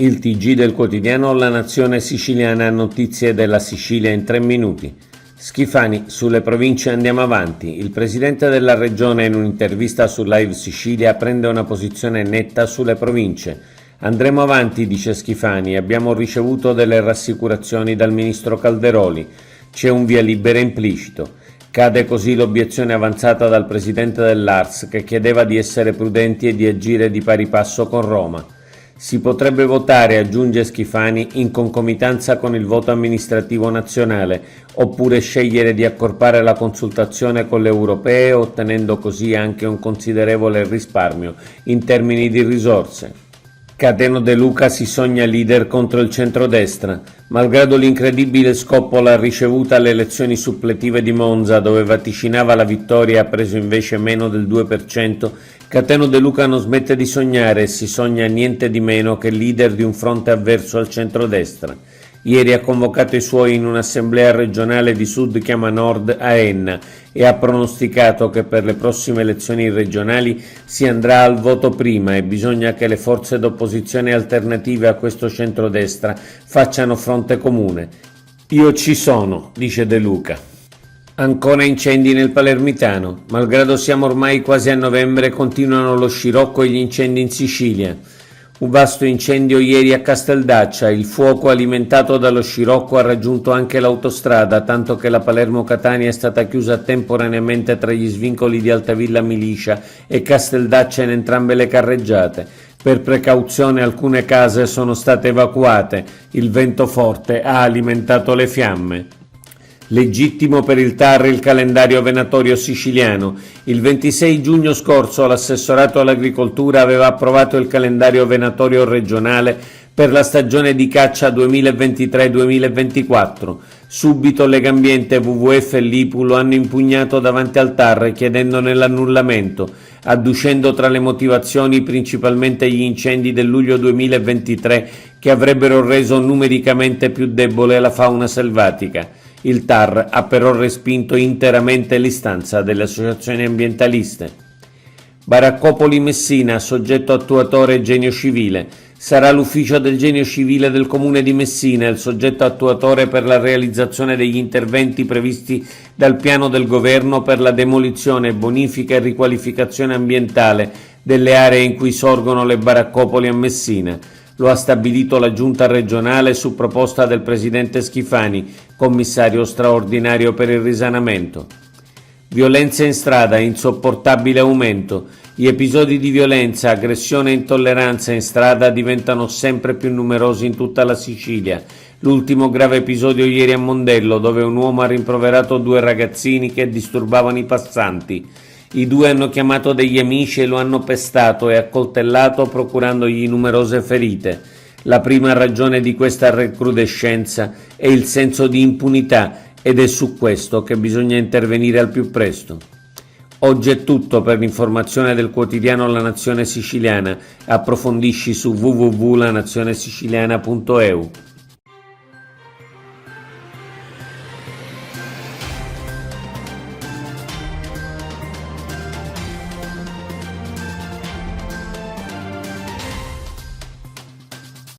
Il TG del quotidiano La Nazione Siciliana, notizie della Sicilia in 3 minuti. Schifani, sulle province andiamo avanti. Il presidente della regione in un'intervista su Live Sicilia prende una posizione netta sulle province. Andremo avanti, dice Schifani, abbiamo ricevuto delle rassicurazioni dal ministro Calderoli. C'è un via libera implicito. Cade così l'obiezione avanzata dal presidente dell'ARS che chiedeva di essere prudenti e di agire di pari passo con Roma. Si potrebbe votare, aggiunge Schifani, in concomitanza con il voto amministrativo nazionale, oppure scegliere di accorpare la consultazione con le europee, ottenendo così anche un considerevole risparmio in termini di risorse. Cateno De Luca si sogna leader contro il centrodestra. Malgrado l'incredibile scoppola ricevuta alle elezioni suppletive di Monza, dove vaticinava la vittoria e ha preso invece meno del 2%, Cateno De Luca non smette di sognare e si sogna niente di meno che leader di un fronte avverso al centrodestra. Ieri ha convocato i suoi in un'assemblea regionale di Sud chiama Nord a Enna e ha pronosticato che per le prossime elezioni regionali si andrà al voto prima e bisogna che le forze d'opposizione alternative a questo centrodestra facciano fronte comune. Io ci sono, dice De Luca. Ancora incendi nel Palermitano. Malgrado siamo ormai quasi a novembre, continuano lo scirocco e gli incendi in Sicilia. Un vasto incendio ieri a Casteldaccia, il fuoco alimentato dallo scirocco ha raggiunto anche l'autostrada, tanto che la Palermo-Catania è stata chiusa temporaneamente tra gli svincoli di Altavilla Milicia e Casteldaccia in entrambe le carreggiate. Per precauzione alcune case sono state evacuate, il vento forte ha alimentato le fiamme. Legittimo per il TAR il calendario venatorio siciliano. Il 26 giugno scorso l'assessorato all'agricoltura aveva approvato il calendario venatorio regionale per la stagione di caccia 2023-2024. Subito Legambiente, WWF e l'IPU lo hanno impugnato davanti al TAR chiedendone l'annullamento, adducendo tra le motivazioni principalmente gli incendi del luglio 2023 che avrebbero reso numericamente più debole la fauna selvatica. Il TAR ha però respinto interamente l'istanza delle associazioni ambientaliste. Baraccopoli Messina, soggetto attuatore Genio Civile. Sarà l'ufficio del Genio Civile del Comune di Messina il soggetto attuatore per la realizzazione degli interventi previsti dal piano del governo per la demolizione, bonifica e riqualificazione ambientale delle aree in cui sorgono le baraccopoli a Messina. Lo ha stabilito la Giunta regionale su proposta del presidente Schifani, commissario straordinario per il risanamento. Violenza in strada, insopportabile aumento. Gli episodi di violenza, aggressione e intolleranza in strada diventano sempre più numerosi in tutta la Sicilia. L'ultimo grave episodio ieri a Mondello, dove un uomo ha rimproverato 2 ragazzini che disturbavano i passanti. I 2 hanno chiamato degli amici e lo hanno pestato e accoltellato procurandogli numerose ferite. La prima ragione di questa recrudescenza è il senso di impunità ed è su questo che bisogna intervenire al più presto. Oggi è tutto per l'informazione del quotidiano La Nazione Siciliana. Approfondisci su www.lanazionesiciliana.eu.